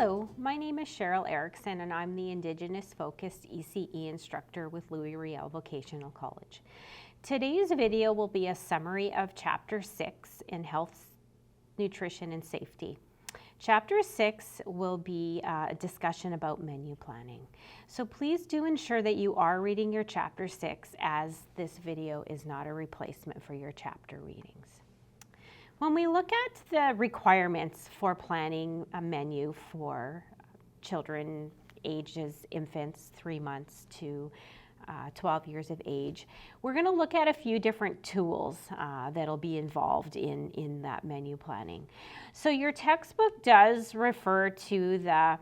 Hello, my name is Cheryl Erickson and I'm the Indigenous focused ECE instructor with Louis Riel Vocational College. Today's video will be a summary of Chapter 6 in Health, Nutrition and Safety. Chapter 6 will be a discussion about menu planning. So please do ensure that you are reading your Chapter 6, as this video is not a replacement for your chapter readings. When we look at the requirements for planning a menu for children ages infants 3 months to 12 years of age, we're going to look at a few different tools that'll be involved in that menu planning. So your textbook does refer to the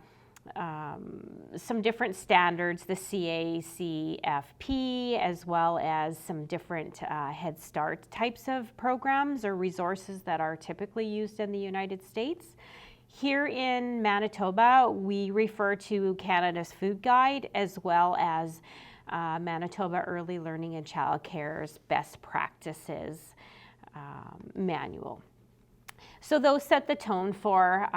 some different standards, the CACFP, as well as some different Head Start types of programs or resources that are typically used in the United States. Here in Manitoba, we refer to Canada's Food Guide as well as Manitoba Early Learning and Child Care's Best Practices Manual. So those set the tone for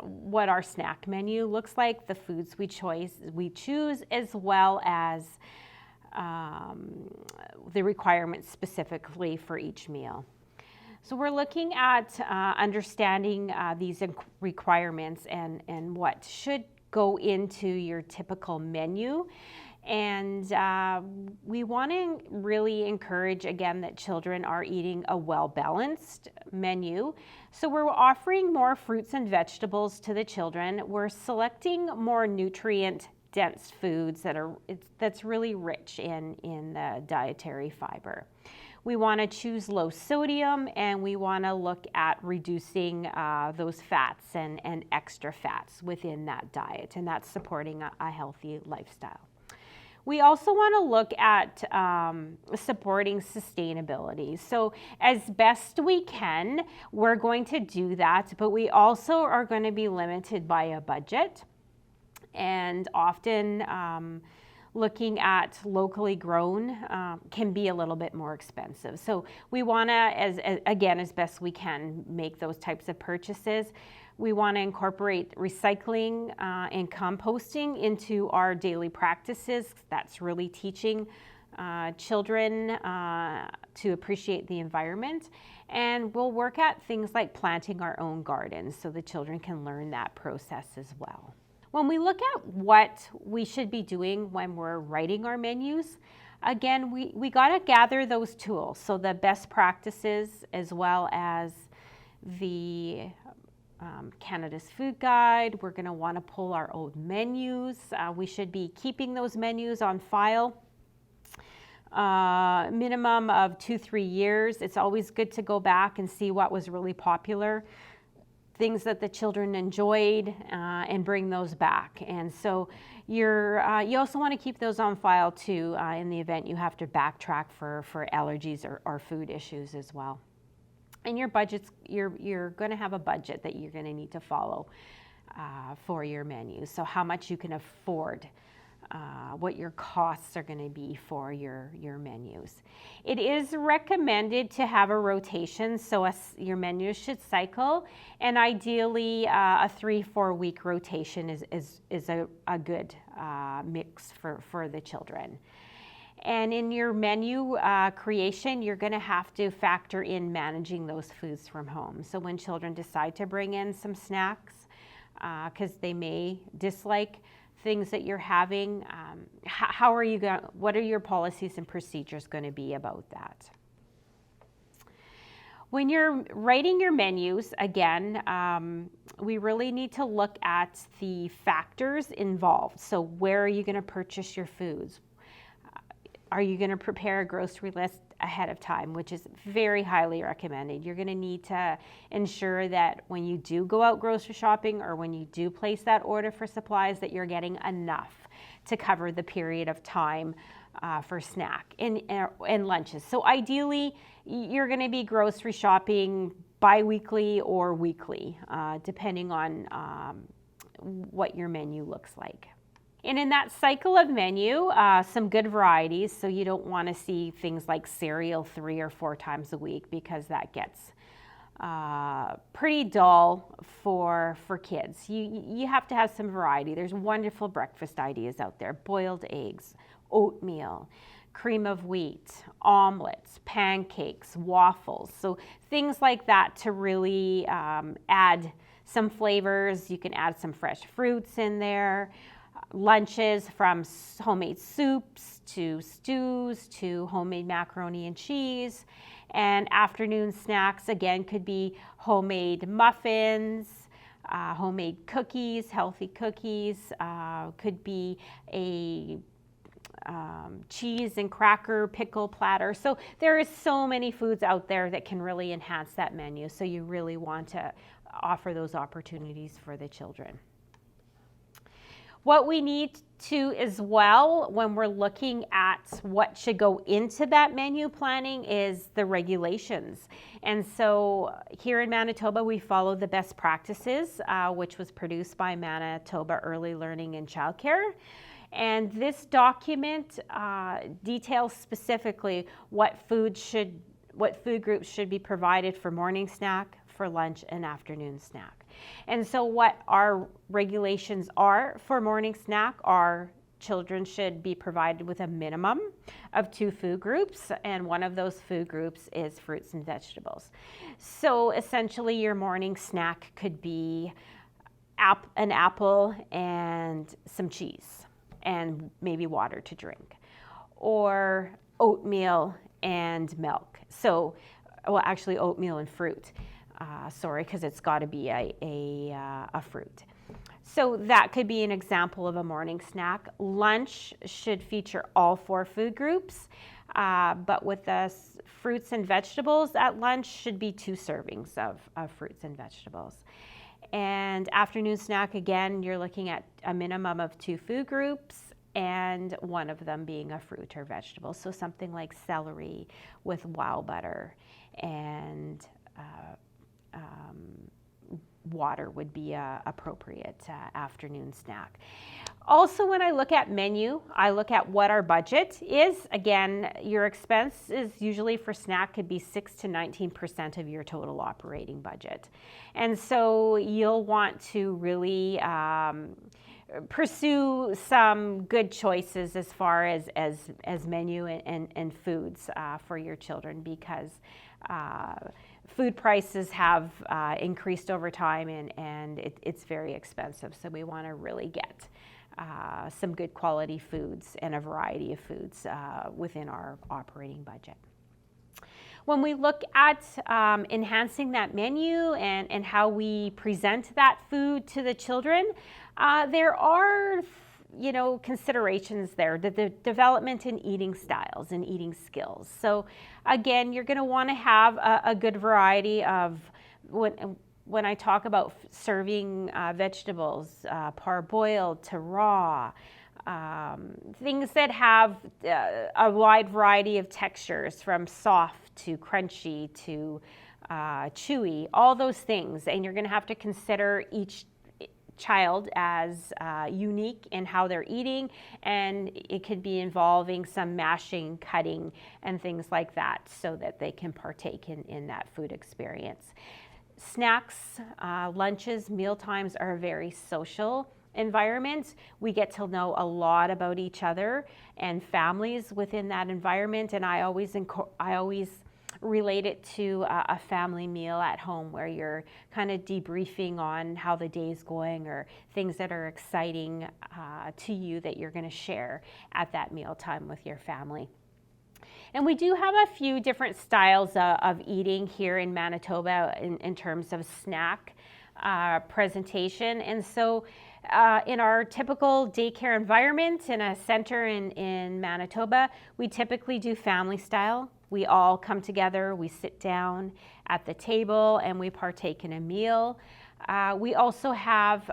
what our snack menu looks like, the foods we choose, as well as the requirements specifically for each meal. So we're looking at understanding these requirements and what should go into your typical menu. And we want to really encourage, again, that children are eating a well-balanced menu. So we're offering more fruits and vegetables to the children. We're selecting more nutrient-dense foods that's really rich in the dietary fiber. We want to choose low sodium, and we want to look at reducing those fats and extra fats within that diet, and that's supporting a healthy lifestyle. We also want to look at supporting sustainability. So as best we can, we're going to do that, but we also are going to be limited by a budget. And often looking at locally grown can be a little bit more expensive. So we want to, as best we can, make those types of purchases. We want to incorporate recycling and composting into our daily practices. That's really teaching children to appreciate the environment. And we'll work at things like planting our own gardens so the children can learn that process as well. When we look at what we should be doing when we're writing our menus, again, we got to gather those tools. So the best practices, as well as the Canada's Food Guide. We're going to want to pull our old menus. We should be keeping those menus on file. Minimum of 2-3 years. It's always good to go back and see what was really popular, things that the children enjoyed, and bring those back. And so you also want to keep those on file too in the event you have to backtrack for allergies or food issues as well. And your budgets, you're going to have a budget that you're going to need to follow for your menus. So how much you can afford, what your costs are going to be for your menus. It is recommended to have a rotation, so your menus should cycle, and ideally a 3-4 week rotation is a good mix for the children. And in your menu creation, you're going to have to factor in managing those foods from home. So when children decide to bring in some snacks, because they may dislike things that you're having, what are your policies and procedures going to be about that? When you're writing your menus, again, we really need to look at the factors involved. So where are you going to purchase your foods? Are you going to prepare a grocery list ahead of time, which is very highly recommended? You're going to need to ensure that when you do go out grocery shopping or when you do place that order for supplies, that you're getting enough to cover the period of time for snack and lunches. So ideally, you're going to be grocery shopping bi-weekly or weekly, depending on what your menu looks like. And in that cycle of menu, some good varieties. So you don't want to see things like cereal 3 or 4 times a week, because that gets pretty dull for kids. You have to have some variety. There's wonderful breakfast ideas out there: boiled eggs, oatmeal, cream of wheat, omelets, pancakes, waffles. So things like that to really add some flavors. You can add some fresh fruits in there. Lunches, from homemade soups to stews to homemade macaroni and cheese. And afternoon snacks, again, could be homemade muffins, homemade cookies, healthy cookies, could be a cheese and cracker pickle platter. So there is so many foods out there that can really enhance that menu. So you really want to offer those opportunities for the children. What we need to as well when we're looking at what should go into that menu planning is the regulations. And so here in Manitoba, we follow the best practices, which was produced by Manitoba Early Learning and Childcare. And this document details specifically what food groups should be provided for morning snack, for lunch, and afternoon snack. And so what our regulations are for morning snack are children should be provided with a minimum of 2 food groups, and one of those food groups is fruits and vegetables. So essentially your morning snack could be an apple and some cheese and maybe water to drink, or oatmeal and milk. So, well, actually oatmeal and fruit. Because it's got to be a fruit. So that could be an example of a morning snack. Lunch should feature all 4 food groups, but with the fruits and vegetables at lunch should be 2 servings of fruits and vegetables. And afternoon snack, again, you're looking at a minimum of 2 food groups, and one of them being a fruit or vegetable. So something like celery with wow butter, and water would be a appropriate afternoon snack. Also, when I look at menu, I look at what our budget is. Again, your expense is usually for snack could be 6 to 19% of your total operating budget. And so you'll want to really pursue some good choices as far as menu and foods for your children, because food prices have increased over time, and it's very expensive. So we want to really get some good quality foods and a variety of foods within our operating budget. When we look at enhancing that menu and how we present that food to the children, there are considerations there, the development in eating styles and eating skills. So again, you're going to want to have a good variety of, when I talk about serving vegetables, parboiled to raw, things that have a wide variety of textures, from soft to crunchy to chewy, all those things. And you're going to have to consider each child as unique in how they're eating, and it could be involving some mashing, cutting, and things like that, so that they can partake in that food experience. Snacks, lunches, meal times are a very social environment. We get to know a lot about each other and families within that environment, and I always relate it to a family meal at home, where you're kind of debriefing on how the day's going, or things that are exciting to you that you're going to share at that meal time with your family. And we do have a few different styles of eating here in Manitoba in terms of snack presentation. And so in our typical daycare environment in a center in Manitoba, we typically do family style. We all come together, we sit down at the table, and we partake in a meal. We also have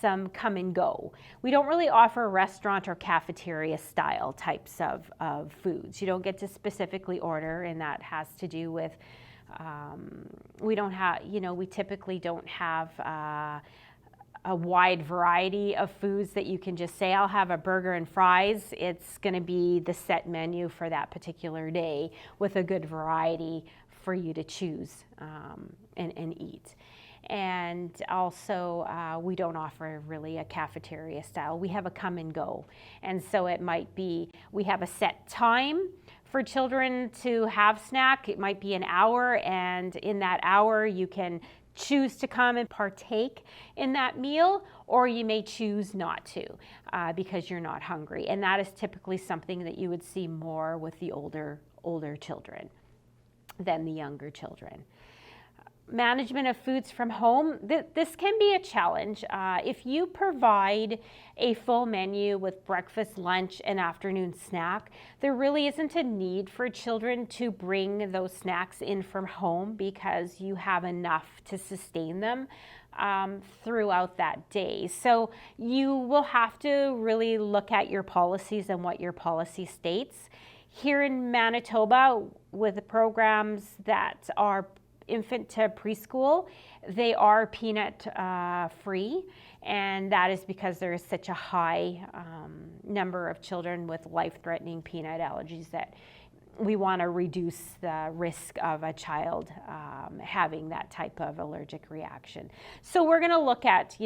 some come and go. We don't really offer restaurant or cafeteria style types of foods. You don't get to specifically order, and that has to do with we typically don't have a wide variety of foods that you can just say, I'll have a burger and fries. It's going to be the set menu for that particular day with a good variety for you to choose and eat. And also, we don't offer really a cafeteria style. We have a come and go. And so it might be, we have a set time for children to have snack. It might be an hour, and in that hour you can choose to come and partake in that meal, or you may choose not to because you're not hungry. And that is typically something that you would see more with the older children than the younger children. Management of foods from home, this can be a challenge. If you provide a full menu with breakfast, lunch, and afternoon snack, there really isn't a need for children to bring those snacks in from home because you have enough to sustain them throughout that day. So you will have to really look at your policies and what your policy states. Here in Manitoba, with the programs that are infant to preschool, they are peanut free, and that is because there is such a high number of children with life-threatening peanut allergies that we want to reduce the risk of a child having that type of allergic reaction. So we're going to look at,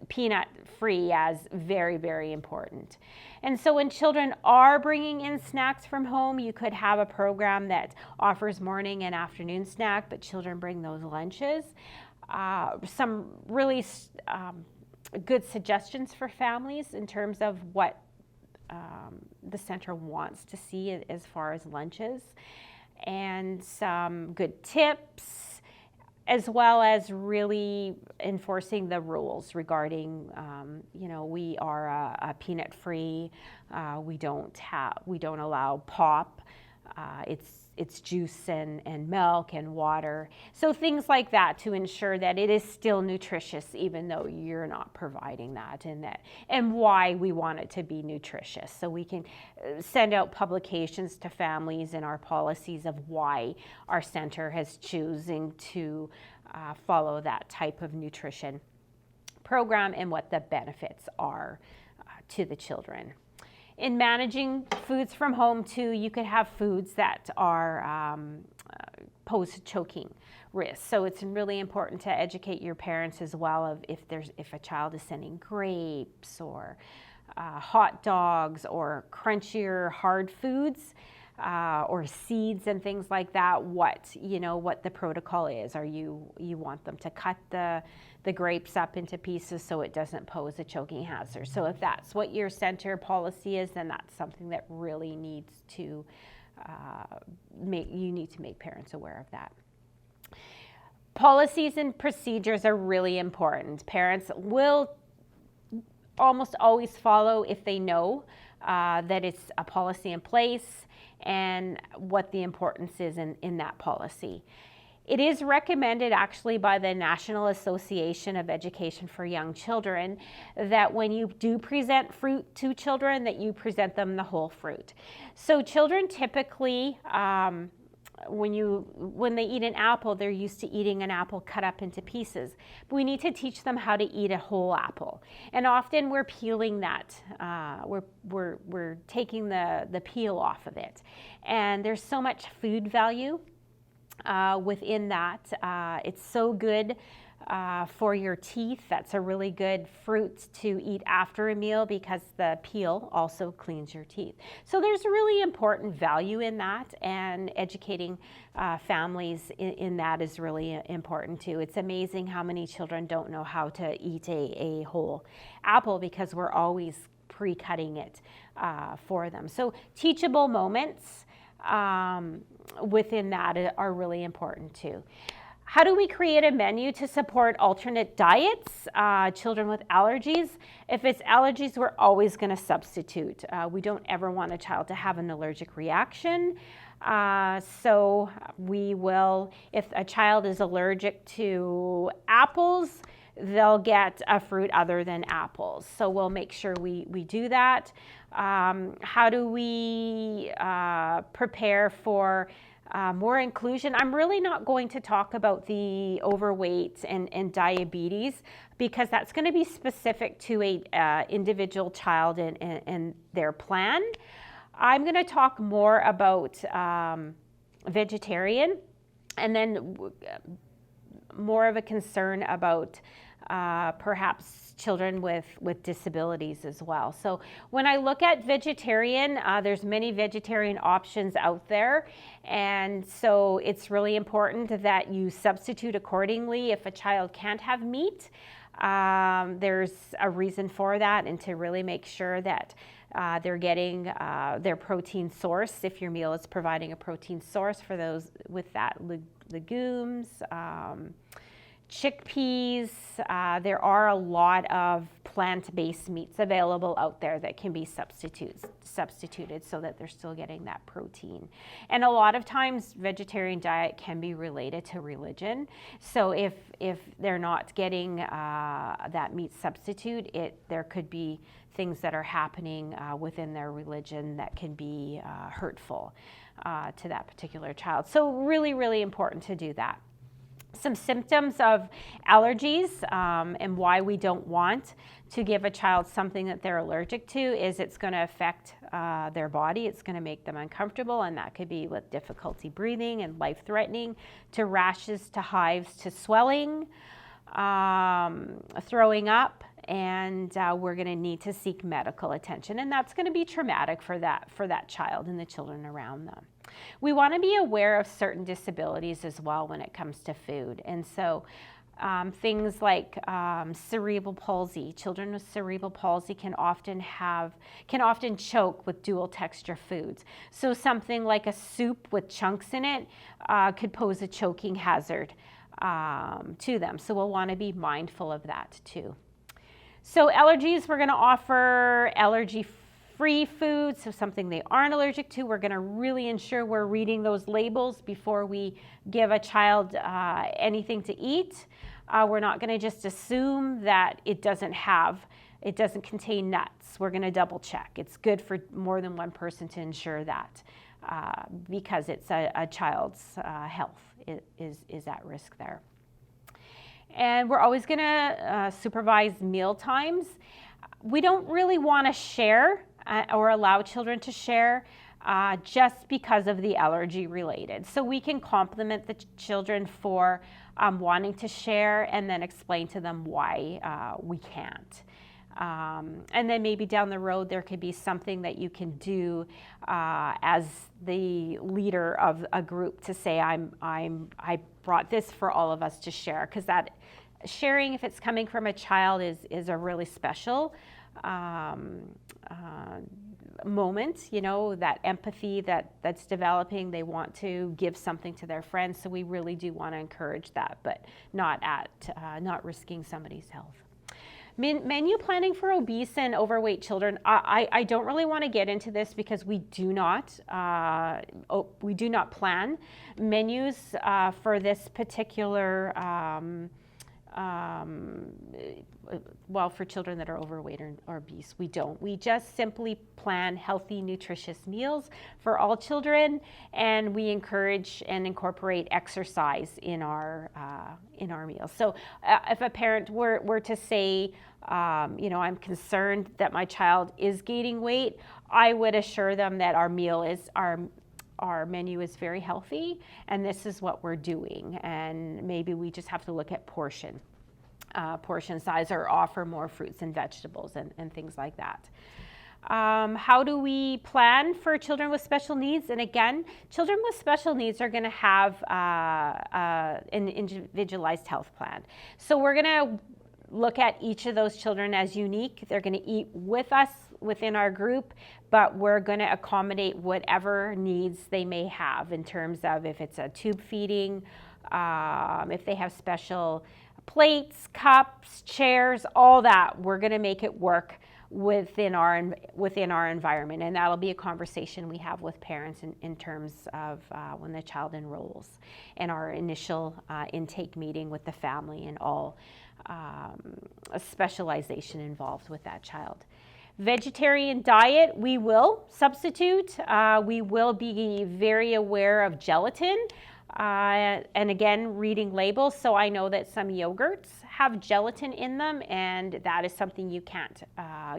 peanut free as very, very important. And so when children are bringing in snacks from home, you could have a program that offers morning and afternoon snack, but children bring those lunches. Some really good suggestions for families in terms of what the center wants to see as far as lunches, and some good tips, as well as really enforcing the rules regarding, we are a peanut free. We don't allow pop. It's juice and milk and water. So things like that to ensure that it is still nutritious even though you're not providing that, and why we want it to be nutritious. So we can send out publications to families in our policies of why our center has choosing to follow that type of nutrition program and what the benefits are to the children. In managing foods from home too, you could have foods that are pose choking risks. So it's really important to educate your parents as well of if a child is sending grapes or hot dogs or crunchier hard foods or seeds and things like that, what the protocol is. You want them to cut the grapes up into pieces so it doesn't pose a choking hazard. So if that's what your center policy is, then that's something that really needs to you need to make parents aware of that. Policies and procedures are really important. Parents will almost always follow if they know that it's a policy in place and what the importance is in that policy. It is recommended actually by the National Association of Education for Young Children that when you do present fruit to children, that you present them the whole fruit. So children typically, when they eat an apple, they're used to eating an apple cut up into pieces. But we need to teach them how to eat a whole apple. And often we're peeling that, we're taking the peel off of it. And there's so much food value within that. It's so good for your teeth. That's a really good fruit to eat after a meal because the peel also cleans your teeth. So there's a really important value in that, and educating families in that is really important too. It's amazing how many children don't know how to eat a whole apple because we're always pre-cutting it for them. So teachable moments within that are really important too. How do we create a menu to support alternate diets, children with allergies? If it's allergies, we're always going to substitute. We don't ever want a child to have an allergic reaction. So we will, if a child is allergic to apples, they'll get a fruit other than apples. So we'll make sure we do that. How do we prepare for more inclusion? I'm really not going to talk about the overweight and diabetes because that's going to be specific to a individual child and their plan. I'm going to talk more about vegetarian And then more of a concern about perhaps children with disabilities as well. So when I look at vegetarian, there's many vegetarian options out there. And so it's really important that you substitute accordingly. If a child can't have meat, there's a reason for that, and to really make sure that they're getting their protein source. If your meal is providing a protein source for those with that, legumes, chickpeas, there are a lot of plant-based meats available out there that can be substituted so that they're still getting that protein. And a lot of times vegetarian diet can be related to religion. So if they're not getting that meat substitute, there could be things that are happening within their religion that can be hurtful to that particular child. So really, really important to do that. Some symptoms of allergies and why we don't want to give a child something that they're allergic to is it's going to affect their body. It's going to make them uncomfortable, and that could be with difficulty breathing and life-threatening, to rashes, to hives, to swelling, throwing up, and we're going to need to seek medical attention, and that's going to be traumatic for that child and the children around them. We want to be aware of certain disabilities as well when it comes to food, and so things like cerebral palsy. Children with cerebral palsy can often choke with dual texture foods. So something like a soup with chunks in it could pose a choking hazard to them. So we'll want to be mindful of that too. So allergies, we're going to offer allergy-free foods, so something they aren't allergic to. We're going to really ensure we're reading those labels before we give a child anything to eat. We're not going to just assume that it doesn't contain nuts. We're going to double check. It's good for more than one person to ensure that because it's a child's health is at risk there. And we're always going to supervise meal times. We don't really want to share or allow children to share just because of the allergy related. So we can compliment the children for wanting to share and then explain to them why we can't. And then maybe down the road there could be something that you can do as the leader of a group to say, I brought this for all of us to share, because that sharing, if it's coming from a child, is a really special moment, that empathy that's developing. They want to give something to their friends, so we really do want to encourage that, but not risking somebody's health. Menu planning for obese and overweight children. I don't really want to get into this because we do not plan menus for this particular for children that are overweight or obese. We don't. We just simply plan healthy, nutritious meals for all children, and we encourage and incorporate exercise in our meals. So if a parent were to say, I'm concerned that my child is gaining weight, I would assure them that our menu is very healthy, and this is what we're doing. And maybe we just have to look at portion size, or offer more fruits and vegetables and things like that. How do we plan for children with special needs? And again, children with special needs are going to have an individualized health plan. So we're going to look at each of those children as unique. They're going to eat with us within our group, but we're going to accommodate whatever needs they may have in terms of if it's a tube feeding, if they have special plates, cups, chairs, all that. We're going to make it work within our environment, and that'll be a conversation we have with parents in terms of when the child enrolls, and our initial intake meeting with the family, and all a specialization involved with that child. Vegetarian diet, we will substitute. We will be very aware of gelatin. And again, reading labels. So I know that some yogurts have gelatin in them, and that is something you can't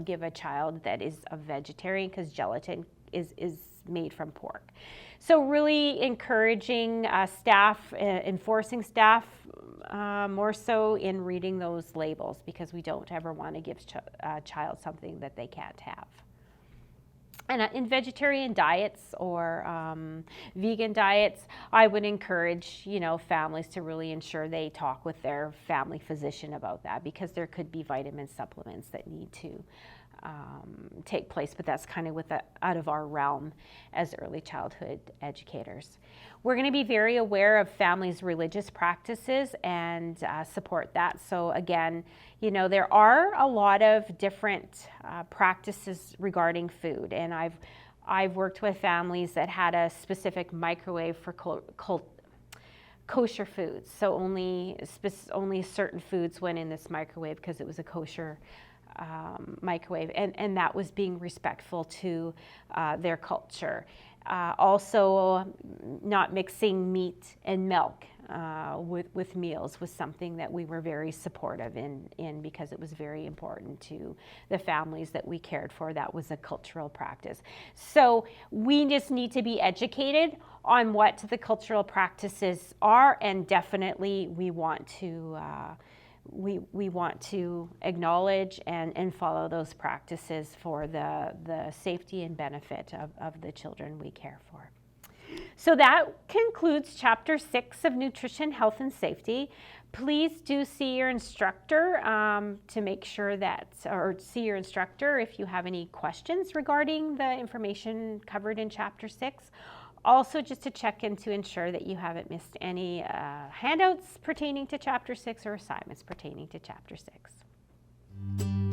give a child that is a vegetarian, because gelatin is made from pork. So really encouraging staff, enforcing staff more so in reading those labels, because we don't ever want to give a child something that they can't have. And in vegetarian diets or vegan diets, I would encourage, families to really ensure they talk with their family physician about that, because there could be vitamin supplements that need to take place, but that's kind of out of our realm as early childhood educators. We're going to be very aware of families' religious practices and support that. So again, there are a lot of different practices regarding food, and I've worked with families that had a specific microwave for kosher foods. So only certain foods went in this microwave because it was a kosher microwave, and that was being respectful to their culture. Also, not mixing meat and milk with meals was something that we were very supportive in because it was very important to the families that we cared for. That was a cultural practice. So we just need to be educated on what the cultural practices are, and definitely we want to we want to acknowledge and follow those practices for the safety and benefit of the children we care for. So that concludes Chapter 6 of Nutrition, Health, and Safety. Please do see your instructor to make sure that, or see your instructor if you have any questions regarding the information covered in Chapter 6. Also, just to check in to ensure that you haven't missed any handouts pertaining to Chapter 6 or assignments pertaining to Chapter 6.